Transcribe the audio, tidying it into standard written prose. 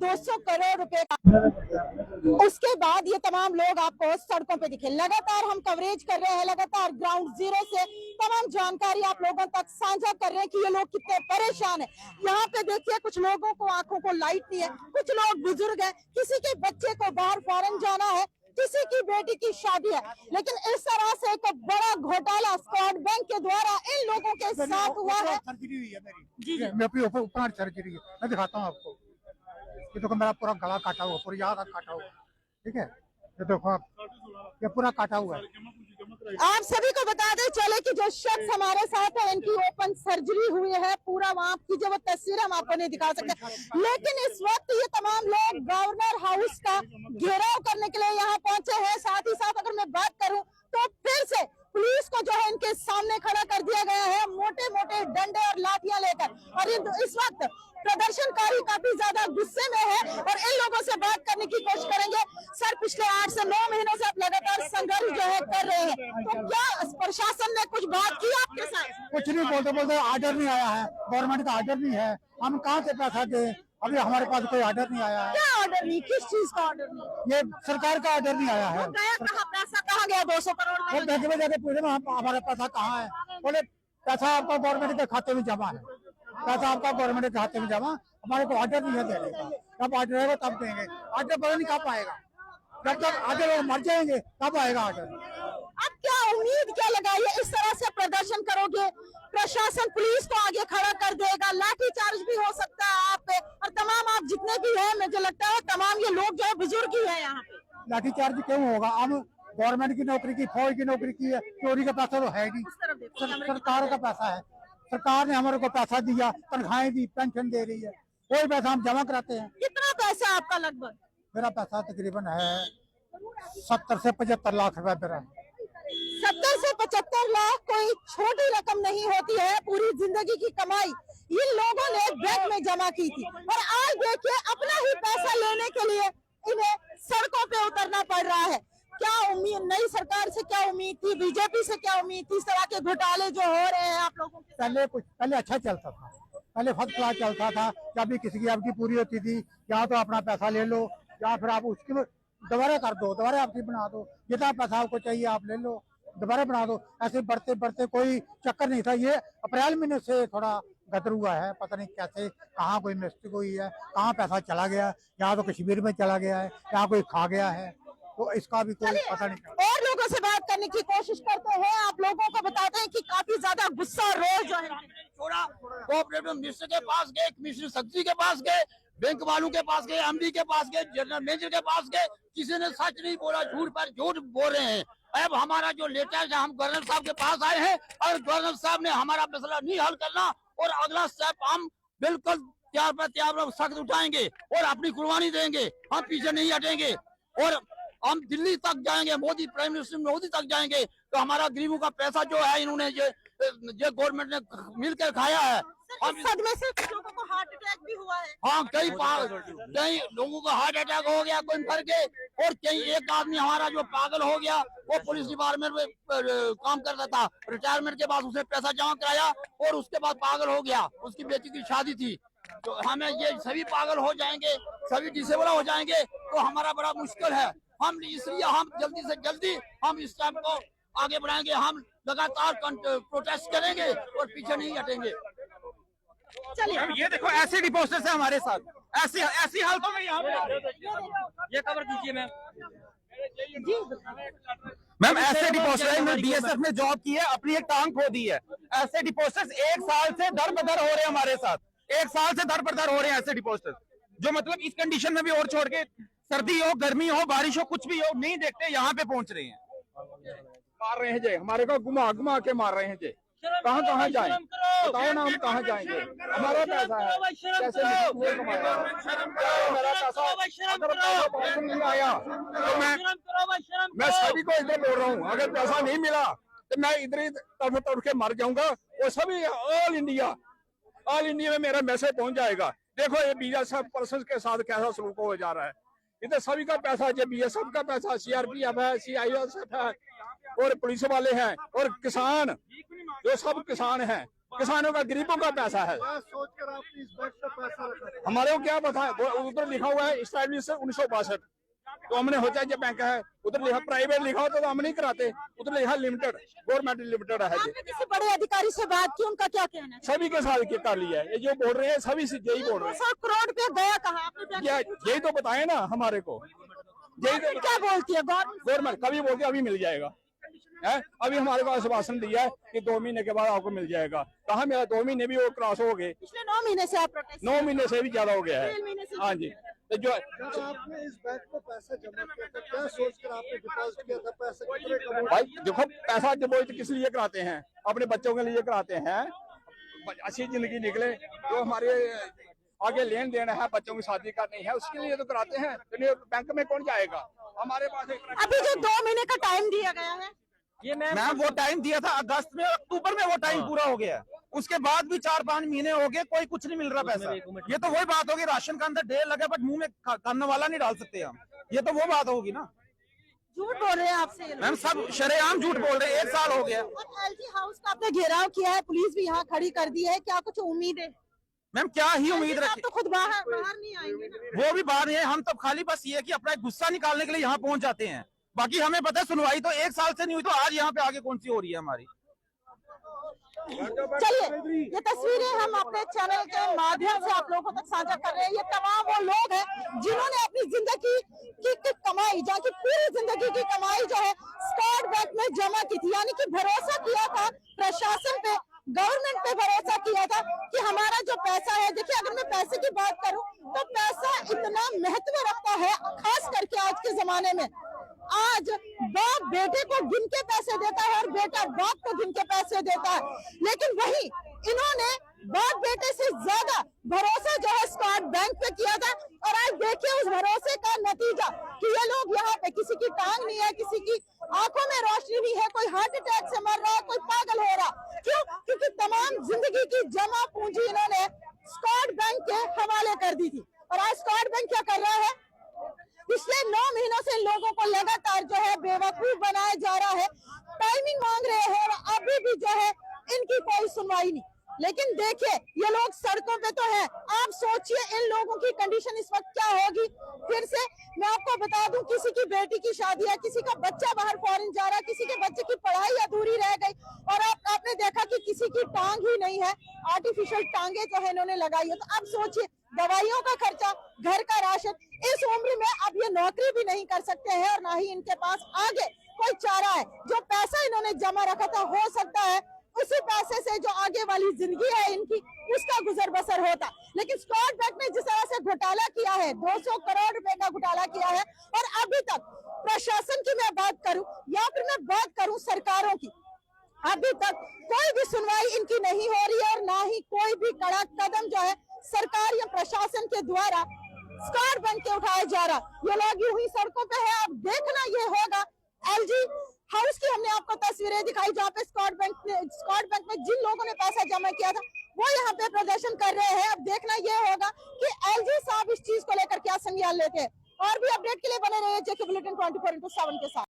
200 करोड़ रुपए का। उसके बाद ये तमाम लोग आपको सड़कों पे दिखे। लगातार हम कवरेज कर रहे हैं, लगातार ग्राउंड जीरो से तमाम जानकारी आप लोगों तक साझा कर रहे हैं कि ये लोग कितने परेशान हैं। यहाँ पे देखिए कुछ लोगों को आंखों को लाइट नहीं है, कुछ लोग बुजुर्ग हैं, किसी के बच्चे को बाहर फॉरेन जाना है, किसी की बेटी की शादी है। लेकिन इस तरह से एक बड़ा घोटाला स्कॉट बैंक के द्वारा इन लोगों के साथ हुआ है। सर्जरी हुई है मेरी, जी मैं अपनी ऊपर सर्जरी है, मैं दिखाता हूँ आपको। ये देखो मेरा पूरा गला काटा हुआ, पूरा यहाँ तक काटा हुआ, ठीक है। ये देखो ये पूरा काटा हुआ है। आप सभी को बता दें चले कि जो शख्स हमारे साथ है इनकी ओपन सर्जरी हुई है, पूरा वहाँ की जो वो तस्वीर हम आपको नहीं दिखा सकते। लेकिन इस वक्त ये तमाम लोग गवर्नर हाउस का घेराव करने के लिए यहाँ पहुंचे हैं। साथ ही साथ अगर मैं बात करूं तो फिर से पुलिस को जो है इनके सामने खड़ा कर दिया गया है, मोटे मोटे डंडे और लाठियां लेकर। और इस वक्त प्रदर्शनकारी काफी ज्यादा गुस्से में है और इन लोगों से बात करने की कोशिश करेंगे। सर, पिछले 8 से 9 महीनों से आप लगातार संघर्ष जो है कर रहे हैं, तो क्या प्रशासन ने कुछ बात की आपके साथ? कुछ नहीं, बोलते ऑर्डर नहीं आया है, गवर्नमेंट का ऑर्डर नहीं है, हम कहाँ से पैसा दे, अभी हमारे पास कोई ऑर्डर नहीं आया है। क्या ऑर्डर नहीं, किस चीज का ऑर्डर नहीं? ये सरकार का ऑर्डर नहीं आया है। गया कहाँ, पैसा कहाँ गया 200 करोड़? वो बैंक में जाके पूछे ना हमारा पैसा कहाँ है, बोले पैसा आपका गवर्नमेंट के खाते में जमा है, पैसा आपका गवर्नमेंट के खाते में जमा, हमारे को ऑर्डर नहीं है देने का। जब ऑर्डर रहेगा तब देंगे, ऑर्डर पता नहीं कब आएगा, जब तक आगे लोग मर जाएंगे तब आएगा ऑर्डर। अब क्या उम्मीद क्या लगाइए, इस तरह से प्रदर्शन करोगे प्रशासन पुलिस को आगे खड़ा कर देगा, लाठी चार्ज भी हो सकता है आप पे, और तमाम आप जितने भी हैं मुझे लगता है तमाम ये लोग जो है बुजुर्ग ही है यहाँ पे। लाठी चार्ज क्यों होगा, हम गवर्नमेंट की नौकरी की, फौज की नौकरी की है, चोरी का पैसा तो है नहीं, सरकार का पैसा है, सरकार ने हमारे को पैसा दिया, तनख्वाहें दी, पेंशन दे रही है, कोई पैसा हम जमा कराते हैं। कितना पैसा आपका लगभग? मेरा पैसा तकरीबन है 70 से 75 लाख रुपए मेरा। 70 से 75 लाख कोई छोटी रकम नहीं होती है, पूरी जिंदगी की कमाई इन लोगों ने बैंक में जमा की थी और आज देखिए अपना ही पैसा लेने के लिए इन्हें सड़कों पे उतरना पड़ रहा है। क्या उम्मीद, नई सरकार से क्या उम्मीद थी, बीजेपी से क्या उम्मीद थी? इस तरह के घोटाले जो हो रहे हैं आप लोगों के पहले अच्छा चलता था, पहले फर्स्ट क्लास चलता था, जब भी किसी की आपकी पूरी होती थी, या तो अपना पैसा ले लो या फिर आप उसकी दोबारा कर दो, दोबारा आपकी बना दो, जितना पैसा आपको चाहिए आप ले लो, दोबारा बना दो। ऐसे बढ़ते बढ़ते कोई चक्कर नहीं था। ये अप्रैल महीने से थोड़ा गदर हुआ है, पता नहीं कैसे कहाँ कोई मिस्टेक हुई है, कहाँ पैसा चला गया, या तो कश्मीर में चला गया है या कोई खा गया है, तो इसका भी कोई पता नहीं। और लोगों से बात करने की कोशिश करते हैं, आप लोगों को बताते हैं कि काफी ज्यादा गुस्सा रोज जो है छोड़ा। कोऑपरेटिव मिनिस्टर के पास गए, कमिश्नर सेक्रेटरी के पास गए, बैंक वालों के पास गए, एमडी के पास गए, जनरल मैनेजर के पास गए, किसी ने सच नहीं बोला, झूठ पर झूठ बोल रहे हैं। अब हमारा जो लेटर है हम गवर्नर साहब के पास आए हैं और गवर्नर साहब ने हमारा मसला नहीं हल करना और अगला स्टेप हम बिल्कुल तैयार पर तैयार सख्त उठाएंगे और अपनी कुर्बानी देंगे, हम पीछे नहीं हटेंगे और हम दिल्ली तक जाएंगे, मोदी प्राइम मिनिस्टर मोदी तक जाएंगे। तो हमारा गरीबों का पैसा जो है इन्होंने जो गवर्नमेंट ने मिलकर खाया है। हम सदमे से कुछ लोगों को हार्ट अटैक भी हुआ है। हाँ, कई लोगों को हार्ट अटैक हो गया, कोई मर गए, और कई एक आदमी हमारा जो पागल हो गया, वो पुलिस डिपार्टमेंट में काम करता था, रिटायरमेंट के बाद उसने पैसा जमा कराया और उसके बाद पागल हो गया, उसकी बेटी की शादी थी। तो हमें ये सभी पागल हो जाएंगे, सभी डिसेबल हो जाएंगे, तो हमारा बड़ा मुश्किल है। हम इसलिए हम जल्दी से जल्दी हम इस टाइम को आगे बढ़ाएंगे, हम लगातार प्रोटेस्ट करेंगे और पीछे नहीं हटेंगे। चलिए ये देखो ऐसे डिपोस्टर्स है हमारे साथ, ऐसी हालतों में यहाँ पे ये कवर कीजिए मैम ऐसे डिपोस्टर में बीएसएफ में जॉब की है, अपनी एक टांग खो दी है। ऐसे डिपोस्टर्स 1 साल से दर बदर हो रहे हैं हमारे साथ, 1 साल से दर बदर हो रहे हैं ऐसे डिपोस्टर्स, जो मतलब इस कंडीशन में भी और छोड़ के सर्दी हो, गर्मी हो, बारिश हो, कुछ भी हो, नहीं देखते यहाँ पे पहुंच रहे हैं। मार रहे हैं जे, हमारे को घुमा घुमा के मार रहे हैं जे, कहाँ कहाँ जाए बताओ ना, हम कहाँ जाएंगे? हमारा पैसा है, कैसे मेरा पैसा अगर पैसा नहीं आया तो मैं सभी को इधर बोल रहा हूँ, अगर पैसा नहीं मिला तो मैं इधर ही तड़फ के मर जाऊंगा। वो सभी ऑल इंडिया में मेरा मैसेज पहुंच जाएगा। देखो ये बीएसएफ पर्सन के साथ कैसा सलूक हो जा रहा है, इधर सभी का पैसा, जो बीएसएफ का पैसा, सीआरपीएफ है, सीआईएसएफ है और पुलिस वाले हैं और किसान, जो सब किसान हैं, किसानों का, गरीबों का पैसा है। सोचकर आपने इस बैंक पे पैसा रखा? हमारे को क्या पता है, उधर लिखा हुआ है स्टैब्लिश 1962, तो हमने सोचा ये बैंक है। उधर लिखा प्राइवेट लिखा हो तो हम नहीं कराते, उधर लिखा लिमिटेड, गवर्नमेंट लिमिटेड है। आपने किसी बड़े अधिकारी से बात की, उनका क्या कहना है? सभी के साथ कर लिया है, ये जो बोल रहे हैं सभी से यही बोल रहे हैं। 200 करोड़ रुपया गया कहाँ? आपने बैंक से पूछा? यही तो बताए ना हमारे को, यही तो क्या बोलती है गवर्नमेंट? गवर्नमेंट कभी बोलती है अभी मिल जाएगा है। अभी हमारे को आश्वासन दिया है कि 2 महीने के बाद आपको मिल जाएगा। कहाँ मिला? 2 महीने भी वो क्रॉस हो गए, पिछले 9 महीने से आप प्रोटेस्ट 9 महीने से भी ज्यादा हो गया 3 महीने है। से। हाँ जी, तो जो जब आपने इस बैंक में पैसा जमा किया था, क्या सोचकर आपने डिपॉजिट किया था? पैसा कितने करोड़? भाई देखो, पैसा डिपॉजिट किस लिए कराते हैं? अपने बच्चों के लिए कराते हैं, अच्छी जिंदगी निकले, जो हमारे आगे लेन देन है, बच्चों की शादी करनी है, उसके लिए तो कराते हैं। तो बैंक में कौन जाएगा? हमारे पास अभी जो 2 महीने का टाइम दिया गया है, ये मैम वो टाइम दिया था अगस्त में, अक्टूबर में वो टाइम पूरा हो गया है। उसके बाद भी 4-5 महीने हो गए, कोई कुछ नहीं मिल रहा पैसा। ये तो वही बात होगी, राशन का अंदर ढेर लगा बट मुंह में खाने वाला नहीं डाल सकते हम। ये तो वो बात होगी ना। झूठ बोल रहे हैं आपसे ये लोग। मैम सब शरेआम झूठ बोल रहे हैं, 1 साल हो गया। और एलजी हाउस का आपने घेराव किया है, पुलिस भी यहाँ खड़ी कर दी है, क्या कुछ उम्मीद है? मैम क्या ही उम्मीद आप रखी, तो खुद बाहर नहीं आएंगे ना। वो भी बात नहीं है। हम तो खाली बस ये है कि अपना गुस्सा निकालने के लिए यहाँ पहुंच जाते हैं। बाकी हमें पता है सुनवाई तो 1 साल से नहीं हुई, तो आज यहाँ पे आगे कौन सी हो रही है हमारी। चलिए, ये तस्वीरें हम अपने चैनल के माध्यम से आप लोगों तक साझा कर रहे हैं। ये तमाम वो लोग हैं जिन्होंने अपनी जिंदगी की कमाई, जहाँ की पूरी जिंदगी की कमाई जो है स्कॉट बैंक में जमा की थी, यानी कि भरोसा किया था प्रशासन पे, गवर्नमेंट पे भरोसा किया था कि हमारा जो पैसा है। देखिए, अगर मैं पैसे की बात करूं तो पैसा इतना महत्व रखता है, खास करके आज के जमाने में। आज बाप बेटे को गिन के पैसे देता है और बेटा बाप को गिन के पैसे देता है, लेकिन वही इन्होंने बाप बेटे से ज्यादा भरोसा जो है स्कॉट बैंक पे किया था। और आज देखिए उस भरोसे का नतीजा कि ये लोग यहाँ पे, किसी की टांग नहीं है, किसी की आंखों में रोशनी नहीं है, कोई हार्ट अटैक से मर रहा है, कोई पागल हो रहा। क्यों? क्योंकि तमाम जिंदगी की जमा पूंजी इन्होंने स्कॉट बैंक के हवाले कर दी थी। और आज स्कॉट बैंक क्या कर रहा है? पिछले 9 महीनों से लोगों को लगातार जो है बेवकूफ बनाया जा रहा है, टाइमिंग मांग रहे हैं, और अभी भी जो है इनकी कोई सुनवाई नहीं। लेकिन देखिए, ये लोग सड़कों पे तो है। आप सोचिए इन लोगों की कंडीशन इस वक्त क्या होगी। फिर से मैं आपको बता दूं, किसी की बेटी की शादी है, किसी का बच्चा बाहर फॉरेन जा रहा है, किसी के बच्चे की पढ़ाई अधूरी रह गई, और आपने देखा कि किसी की टांग ही नहीं है, आर्टिफिशियल टांगे जो है इन्होंने लगाई है। तो अब सोचिए, दवाइयों का खर्चा, घर का राशन, इस उम्र में अब ये नौकरी भी नहीं कर सकते हैं, और ना ही इनके पास आगे कोई चारा है। जो पैसा इन्होंने जमा रखा था, हो सकता है उसी पैसे से जो आगे वाली जिंदगी है इनकी, उसका गुजर बसर होता। लेकिन स्कॉट बैंक ने जिस तरह से घोटाला किया है, 200 करोड़ रुपए का घोटाला किया है, और अभी तक प्रशासन की मैं बात करूं या फिर मैं बात करूं सरकारों की, अभी तक कोई भी सुनवाई इनकी नहीं हो रही है, और ना ही कोई भी कड़ा कदम जो है सरकार या प्रशासन के द्वारा स्कॉट बैंक के उठाया जा रहा। ये लोग यूं ही सड़कों पे है। अब देखना ये होगा, एलजी हाउस की हमने आपको तस्वीरें दिखाई जहाँ पे स्कॉट बैंक में जिन लोगों ने पैसा जमा किया था वो यहाँ पे प्रदर्शन कर रहे हैं। अब देखना ये होगा कि एलजी साहब इस चीज को लेकर क्या संज्ञान लेते हैं। और भी अपडेट के लिए बने रहिए जेके बुलेटिन 24/7 के साथ।